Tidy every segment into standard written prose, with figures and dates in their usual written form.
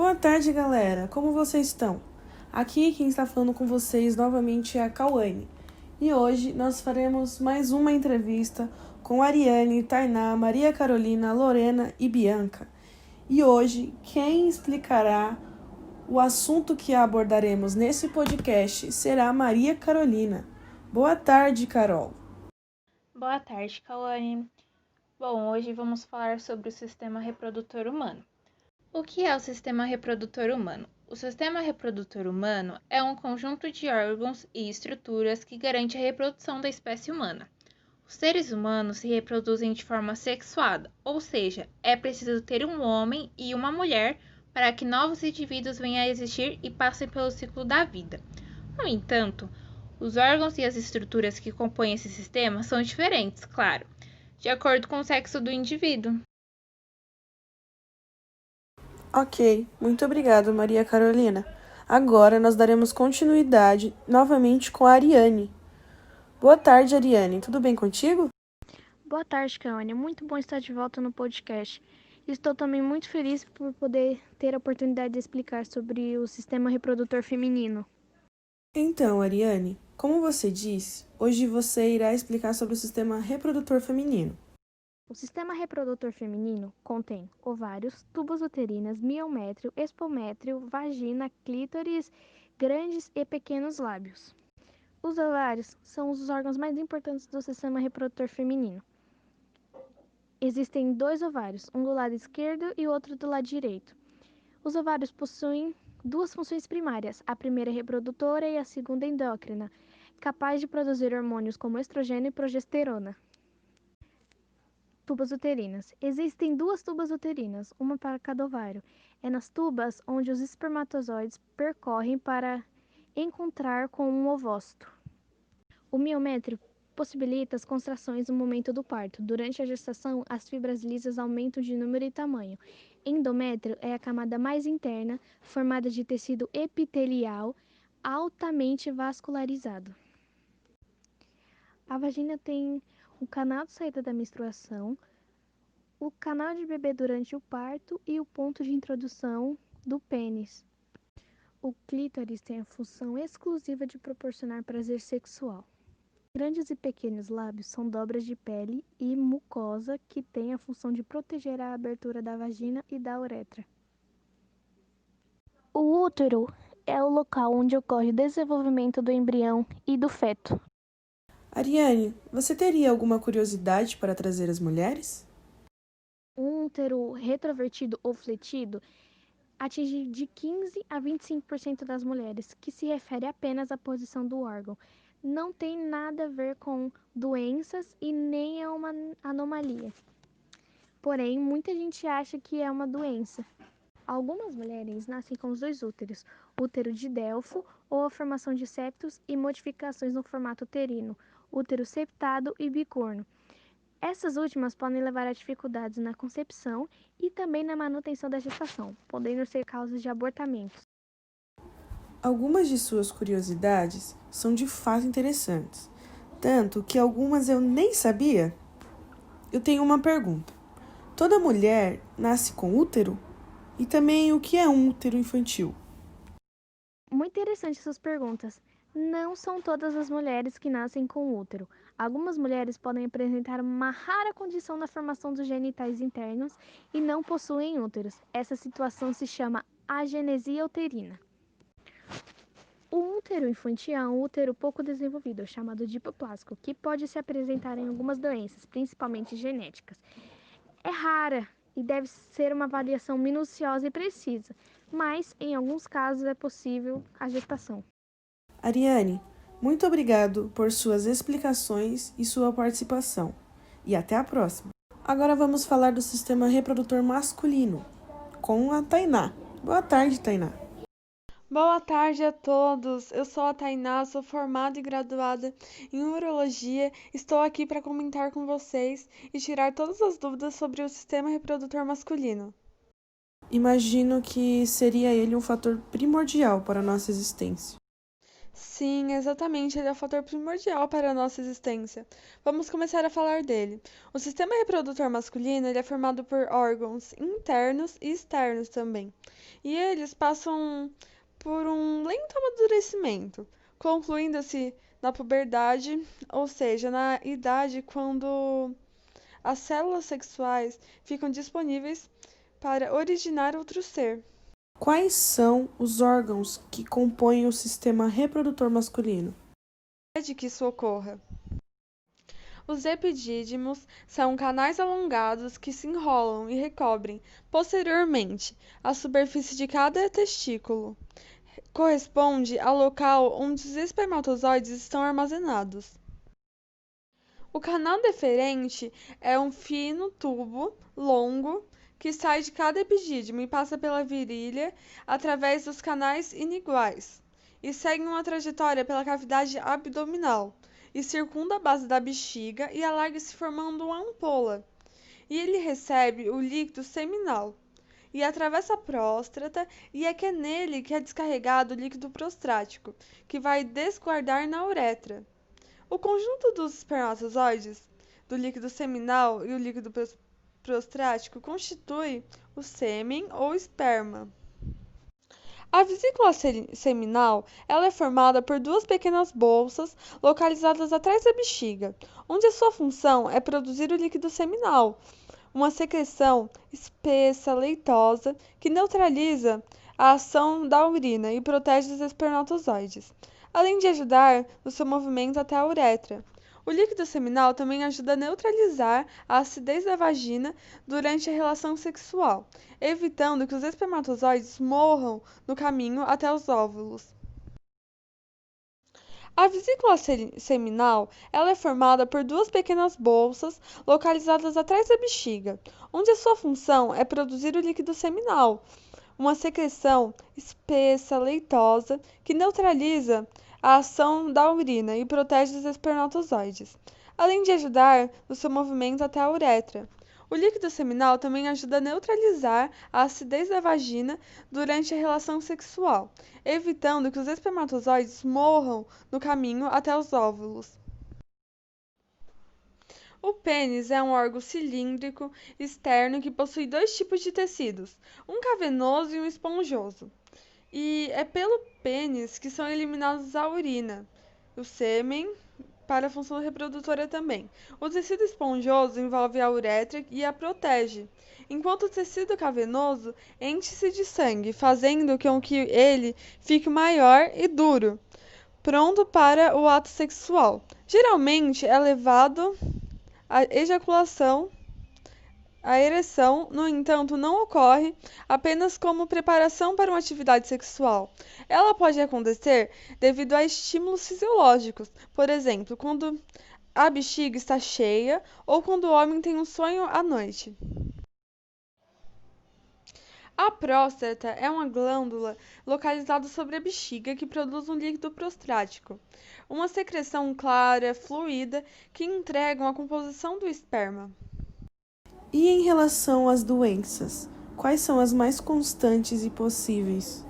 Boa tarde, galera! Como vocês estão? Aqui quem está falando com vocês novamente é a Cauane. E hoje nós faremos mais uma entrevista com Ariane, Tainá, Maria Carolina, Lorena e Bianca. E hoje quem explicará o assunto que abordaremos nesse podcast será a Maria Carolina. Boa tarde, Carol! Boa tarde, Cauane. Bom, hoje vamos falar sobre o sistema reprodutor humano. O que é o sistema reprodutor humano? O sistema reprodutor humano é um conjunto de órgãos e estruturas que garante a reprodução da espécie humana. Os seres humanos se reproduzem de forma sexuada, ou seja, é preciso ter um homem e uma mulher para que novos indivíduos venham a existir e passem pelo ciclo da vida. No entanto, os órgãos e as estruturas que compõem esse sistema são diferentes, claro, de acordo com o sexo do indivíduo. Ok, muito obrigado, Maria Carolina. Agora nós daremos continuidade novamente com a Ariane. Boa tarde, Ariane. Tudo bem contigo? Boa tarde, Cauane. Muito bom estar de volta no podcast. Estou também muito feliz por poder ter a oportunidade de explicar sobre o sistema reprodutor feminino. Então, Ariane, como você disse, hoje você irá explicar sobre o sistema reprodutor feminino. O sistema reprodutor feminino contém ovários, tubas uterinas, miométrio, espométrio, vagina, clítoris, grandes e pequenos lábios. Os ovários são os órgãos mais importantes do sistema reprodutor feminino. Existem 2 ovários, um do lado esquerdo e outro do lado direito. Os ovários possuem 2 funções primárias, a primeira reprodutora e a segunda endócrina, capaz de produzir hormônios como estrogênio e progesterona. Tubas uterinas. Existem 2 tubas uterinas, uma para cada ovário. É nas tubas onde os espermatozoides percorrem para encontrar com um ovócito. O miométrio possibilita as contrações no momento do parto. Durante a gestação, as fibras lisas aumentam de número e tamanho. Endométrio é a camada mais interna, formada de tecido epitelial altamente vascularizado. A vagina tem o canal de saída da menstruação, o canal de bebê durante o parto e o ponto de introdução do pênis. O clítoris tem a função exclusiva de proporcionar prazer sexual. Grandes e pequenos lábios são dobras de pele e mucosa que têm a função de proteger a abertura da vagina e da uretra. O útero é o local onde ocorre o desenvolvimento do embrião e do feto. Ariane, você teria alguma curiosidade para trazer às mulheres? Um útero retrovertido ou fletido atinge de 15 a 25% das mulheres, que se refere apenas à posição do órgão. Não tem nada a ver com doenças e nem é uma anomalia. Porém, muita gente acha que é uma doença. Algumas mulheres nascem com os 2 úteros, útero de Delfo ou a formação de septos e modificações no formato uterino, útero septado e bicorno. Essas últimas podem levar a dificuldades na concepção e também na manutenção da gestação, podendo ser causas de abortamentos. Algumas de suas curiosidades são de fato interessantes, tanto que algumas eu nem sabia. Eu tenho uma pergunta. Toda mulher nasce com útero? E também o que é um útero infantil? Muito interessante essas perguntas. Não são todas as mulheres que nascem com útero. Algumas mulheres podem apresentar uma rara condição na formação dos genitais internos e não possuem úteros. Essa situação se chama agenesia uterina. O útero infantil é um útero pouco desenvolvido, chamado dipoplásico, que pode se apresentar em algumas doenças, principalmente genéticas. É rara e deve ser uma avaliação minuciosa e precisa, mas em alguns casos é possível a gestação. Ariane, muito obrigado por suas explicações e sua participação. E até a próxima. Agora vamos falar do sistema reprodutor masculino, com a Tainá. Boa tarde, Tainá. Boa tarde a todos. Eu sou a Tainá, sou formada e graduada em urologia. Estou aqui para comentar com vocês e tirar todas as dúvidas sobre o sistema reprodutor masculino. Imagino que seria ele um fator primordial para a nossa existência. Sim, exatamente, ele é o fator primordial para a nossa existência. Vamos começar a falar dele. O sistema reprodutor masculino, ele é formado por órgãos internos e externos também. E eles passam por um lento amadurecimento, concluindo-se na puberdade, ou seja, na idade quando as células sexuais ficam disponíveis para originar outro ser. Quais são os órgãos que compõem o sistema reprodutor masculino? É de que isso ocorra. Os epidídimos são canais alongados que se enrolam e recobrem, posteriormente, a superfície de cada testículo. Corresponde ao local onde os espermatozoides estão armazenados. O canal deferente é um fino tubo longo que sai de cada epidídimo e passa pela virilha através dos canais iniguais e segue uma trajetória pela cavidade abdominal e circunda a base da bexiga e alarga-se formando uma ampola. E ele recebe o líquido seminal e atravessa a próstata, e é que é nele que é descarregado o líquido prostático, que vai desguardar na uretra. O conjunto dos espermatozoides, do líquido seminal e o líquido prostático constitui o sêmen ou esperma. A vesícula seminal, ela é formada por duas pequenas bolsas localizadas atrás da bexiga, onde a sua função é produzir o líquido seminal, uma secreção espessa, leitosa, que neutraliza a ação da urina e protege os espermatozoides, além de ajudar no seu movimento até a uretra. O líquido seminal também ajuda a neutralizar a acidez da vagina durante a relação sexual, evitando que os espermatozoides morram no caminho até os óvulos. A vesícula seminal, ela é formada por duas pequenas bolsas localizadas atrás da bexiga, onde a sua função é produzir o líquido seminal, uma secreção espessa, leitosa, que neutraliza a ação da urina e protege os espermatozoides, além de ajudar no seu movimento até a uretra. O líquido seminal também ajuda a neutralizar a acidez da vagina durante a relação sexual, evitando que os espermatozoides morram no caminho até os óvulos. O pênis é um órgão cilíndrico externo que possui dois tipos de tecidos, um cavernoso e um esponjoso. E é pelo pênis que são eliminados a urina, o sêmen, para a função reprodutora também. O tecido esponjoso envolve a uretra e a protege, enquanto o tecido cavernoso enche-se de sangue, fazendo com que ele fique maior e duro, pronto para o ato sexual. Geralmente é levado à ejaculação. A ereção, no entanto, não ocorre apenas como preparação para uma atividade sexual. Ela pode acontecer devido a estímulos fisiológicos, por exemplo, quando a bexiga está cheia ou quando o homem tem um sonho à noite. A próstata é uma glândula localizada sobre a bexiga que produz um líquido prostático, uma secreção clara, fluida, que entrega uma composição do esperma. E em relação às doenças, quais são as mais constantes e possíveis?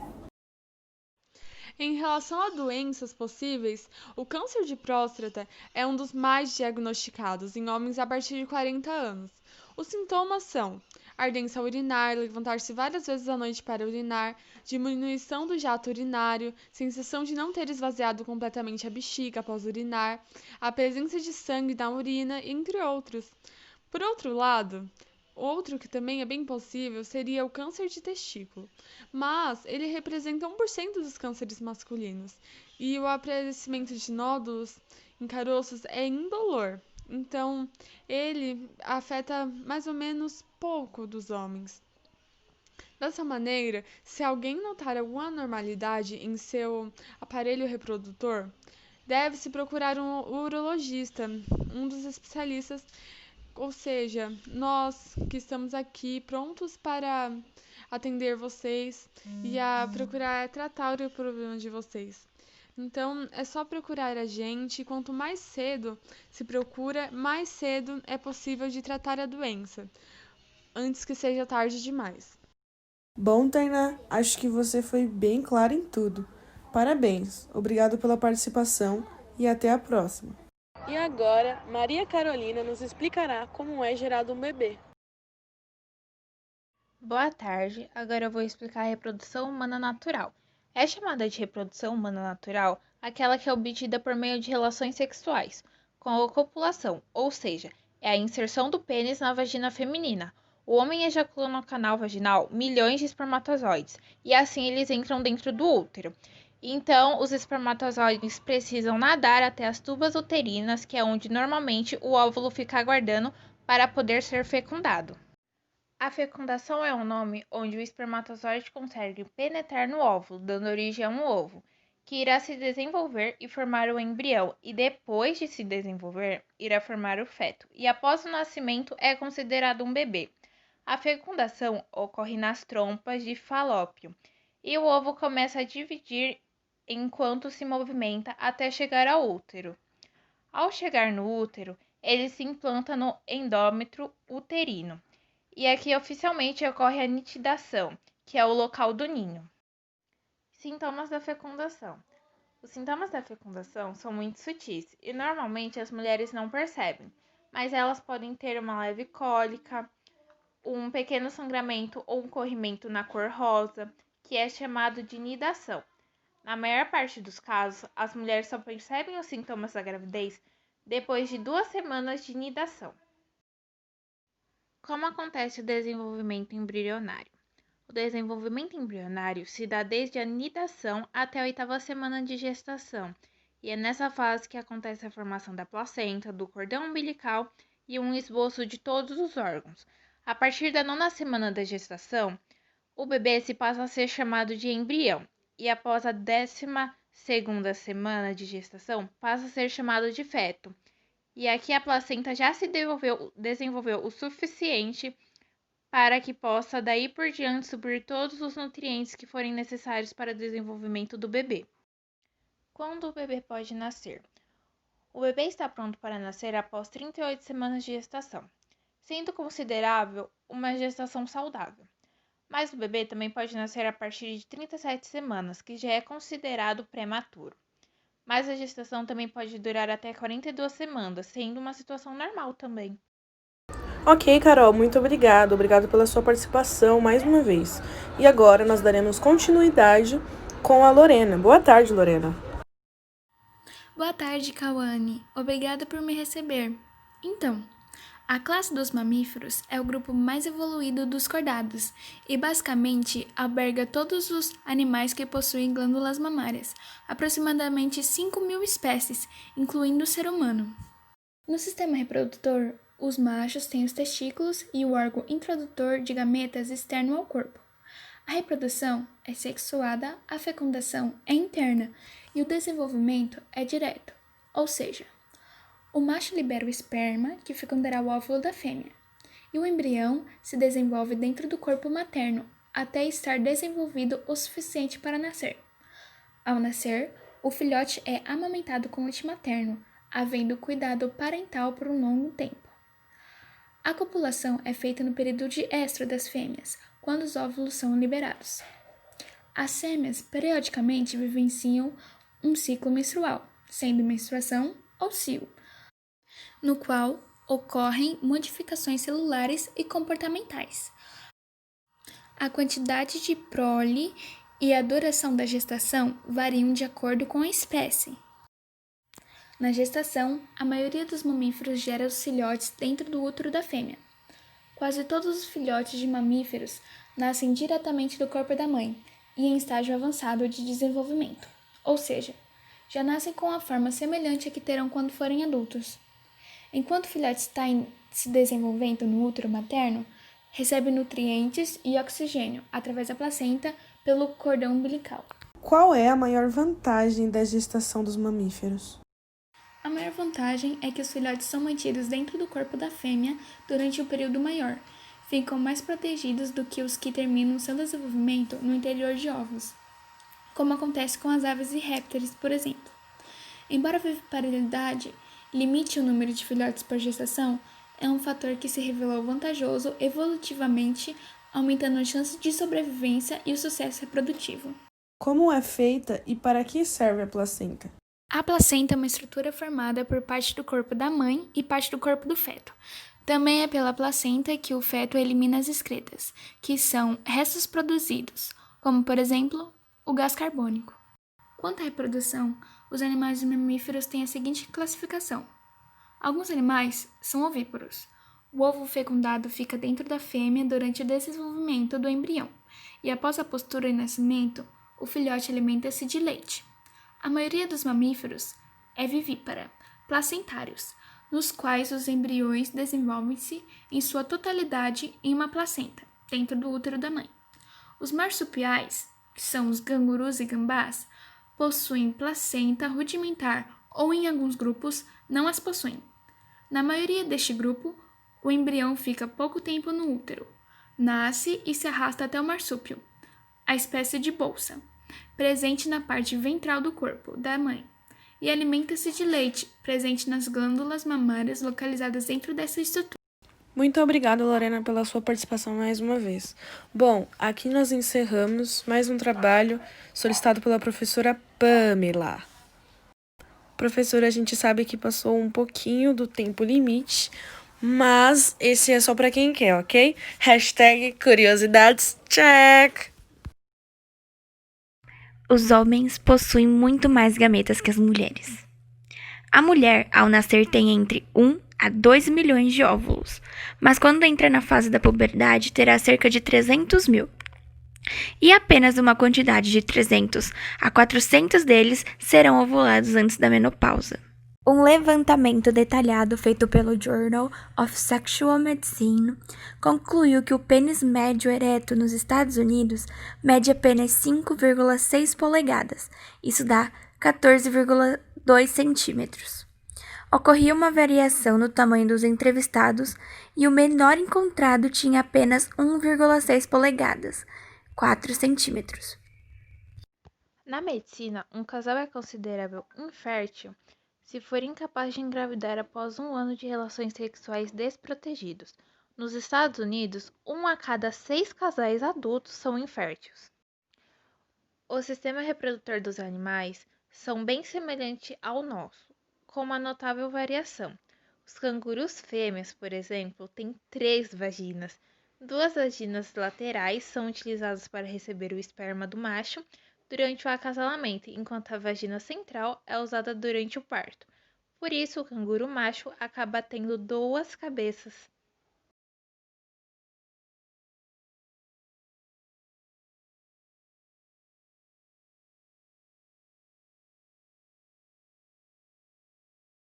Em relação a doenças possíveis, o câncer de próstata é um dos mais diagnosticados em homens a partir de 40 anos. Os sintomas são ardência urinar, levantar-se várias vezes à noite para urinar, diminuição do jato urinário, sensação de não ter esvaziado completamente a bexiga após urinar, a presença de sangue na urina, entre outros. Por outro lado, outro que também é bem possível seria o câncer de testículo, mas ele representa 1% dos cânceres masculinos e o aparecimento de nódulos em caroços é indolor, então ele afeta mais ou menos pouco dos homens. Dessa maneira, se alguém notar alguma anormalidade em seu aparelho reprodutor, deve-se procurar um urologista, um dos especialistas. Ou seja, nós que estamos aqui prontos para atender vocês e a procurar tratar o problema de vocês. Então, é só procurar a gente. Quanto mais cedo se procura, mais cedo é possível de tratar a doença, antes que seja tarde demais. Bom, Tainá, acho que você foi bem clara em tudo. Parabéns, obrigado pela participação e até a próxima. E agora, Maria Carolina nos explicará como é gerado um bebê. Boa tarde, agora eu vou explicar a reprodução humana natural. É chamada de reprodução humana natural aquela que é obtida por meio de relações sexuais, com a copulação, ou seja, é a inserção do pênis na vagina feminina. O homem ejacula no canal vaginal milhões de espermatozoides, e assim eles entram dentro do útero. Então, os espermatozoides precisam nadar até as tubas uterinas, que é onde normalmente o óvulo fica aguardando para poder ser fecundado. A fecundação é um nome onde o espermatozoide consegue penetrar no óvulo, dando origem a um ovo, que irá se desenvolver e formar o embrião, e depois de se desenvolver, irá formar o feto, e após o nascimento é considerado um bebê. A fecundação ocorre nas trompas de Falópio, e o ovo começa a dividir enquanto se movimenta até chegar ao útero. Ao chegar no útero, ele se implanta no endómetro uterino. E aqui oficialmente ocorre a nitidação, que é o local do ninho. Sintomas da fecundação. Os sintomas da fecundação são muito sutis e normalmente as mulheres não percebem, mas elas podem ter uma leve cólica, um pequeno sangramento ou um corrimento na cor rosa, que é chamado de nidação. Na maior parte dos casos, as mulheres só percebem os sintomas da gravidez depois de 2 semanas de nidação. Como acontece o desenvolvimento embrionário? O desenvolvimento embrionário se dá desde a nidação até a 8ª semana de gestação, e é nessa fase que acontece a formação da placenta, do cordão umbilical e um esboço de todos os órgãos. A partir da 9ª semana da gestação, o bebê se passa a ser chamado de embrião, e após a 12ª semana de gestação, passa a ser chamado de feto. E aqui a placenta já se desenvolveu o suficiente para que possa daí por diante suprir todos os nutrientes que forem necessários para o desenvolvimento do bebê. Quando o bebê pode nascer? O bebê está pronto para nascer após 38 semanas de gestação, sendo considerável uma gestação saudável. Mas o bebê também pode nascer a partir de 37 semanas, que já é considerado prematuro. Mas a gestação também pode durar até 42 semanas, sendo uma situação normal também. Ok, Carol, muito obrigado. Obrigado pela sua participação mais uma vez. E agora nós daremos continuidade com a Lorena. Boa tarde, Lorena. Boa tarde, Cauane. Obrigada por me receber. Então, a classe dos mamíferos é o grupo mais evoluído dos cordados e basicamente alberga todos os animais que possuem glândulas mamárias, aproximadamente 5.000 espécies, incluindo o ser humano. No sistema reprodutor, os machos têm os testículos e o órgão introdutor de gametas externo ao corpo. A reprodução é sexuada, a fecundação é interna e o desenvolvimento é direto, ou seja, o macho libera o esperma, que fecundará o óvulo da fêmea, e o embrião se desenvolve dentro do corpo materno até estar desenvolvido o suficiente para nascer. Ao nascer, o filhote é amamentado com leite materno, havendo cuidado parental por um longo tempo. A copulação é feita no período de estro das fêmeas, quando os óvulos são liberados. As fêmeas periodicamente vivenciam um ciclo menstrual, sendo menstruação ou cio, no qual ocorrem modificações celulares e comportamentais. A quantidade de prole e a duração da gestação variam de acordo com a espécie. Na gestação, a maioria dos mamíferos gera os filhotes dentro do útero da fêmea. Quase todos os filhotes de mamíferos nascem diretamente do corpo da mãe e em estágio avançado de desenvolvimento, ou seja, já nascem com a forma semelhante à que terão quando forem adultos. Enquanto o filhote está se desenvolvendo no útero materno, recebe nutrientes e oxigênio através da placenta pelo cordão umbilical. Qual é a maior vantagem da gestação dos mamíferos? A maior vantagem é que os filhotes são mantidos dentro do corpo da fêmea durante um período maior, ficam mais protegidos do que os que terminam seu desenvolvimento no interior de ovos, como acontece com as aves e répteis, por exemplo. Embora a viviparidade limite o número de filhotes por gestação, é um fator que se revelou vantajoso evolutivamente, aumentando a chance de sobrevivência e o sucesso reprodutivo. Como é feita e para que serve a placenta? A placenta é uma estrutura formada por parte do corpo da mãe e parte do corpo do feto. Também é pela placenta que o feto elimina as excretas, que são restos produzidos, como, por exemplo, o gás carbônico. Quanto à reprodução, os animais mamíferos têm a seguinte classificação. Alguns animais são ovíparos. O ovo fecundado fica dentro da fêmea durante o desenvolvimento do embrião, e após a postura e nascimento, o filhote alimenta-se de leite. A maioria dos mamíferos é vivípara, placentários, nos quais os embriões desenvolvem-se em sua totalidade em uma placenta, dentro do útero da mãe. Os marsupiais, que são os cangurus e gambás, possuem placenta rudimentar ou, em alguns grupos, não as possuem. Na maioria deste grupo, o embrião fica pouco tempo no útero, nasce e se arrasta até o marsúpio, a espécie de bolsa, presente na parte ventral do corpo da mãe, e alimenta-se de leite, presente nas glândulas mamárias localizadas dentro dessa estrutura. Muito obrigada, Lorena, pela sua participação mais uma vez. Bom, aqui nós encerramos mais um trabalho solicitado pela professora Pamela. Professora, a gente sabe que passou um pouquinho do tempo limite, mas esse é só para quem quer, ok? Hashtag curiosidades, check! Os homens possuem muito mais gametas que as mulheres. A mulher, ao nascer, tem entre 1 a 2 milhões de óvulos, mas quando entra na fase da puberdade, terá cerca de 300 mil. E apenas uma quantidade de 300 a 400 deles serão ovulados antes da menopausa. Um levantamento detalhado feito pelo Journal of Sexual Medicine concluiu que o pênis médio ereto nos Estados Unidos mede apenas 5,6 polegadas, isso dá 14,2 centímetros. Ocorria uma variação no tamanho dos entrevistados e o menor encontrado tinha apenas 1,6 polegadas, 4 centímetros. Na medicina, um casal é considerado infértil se for incapaz de engravidar após 1 ano de relações sexuais desprotegidos. Nos Estados Unidos, 1 a cada 6 casais adultos são inférteis. O sistema reprodutor dos animais são bem semelhante ao nosso, com uma notável variação. Os cangurus fêmeas, por exemplo, têm 3 vaginas. 2 vaginas laterais são utilizadas para receber o esperma do macho durante o acasalamento, enquanto a vagina central é usada durante o parto. Por isso, o canguru macho acaba tendo 2 cabeças.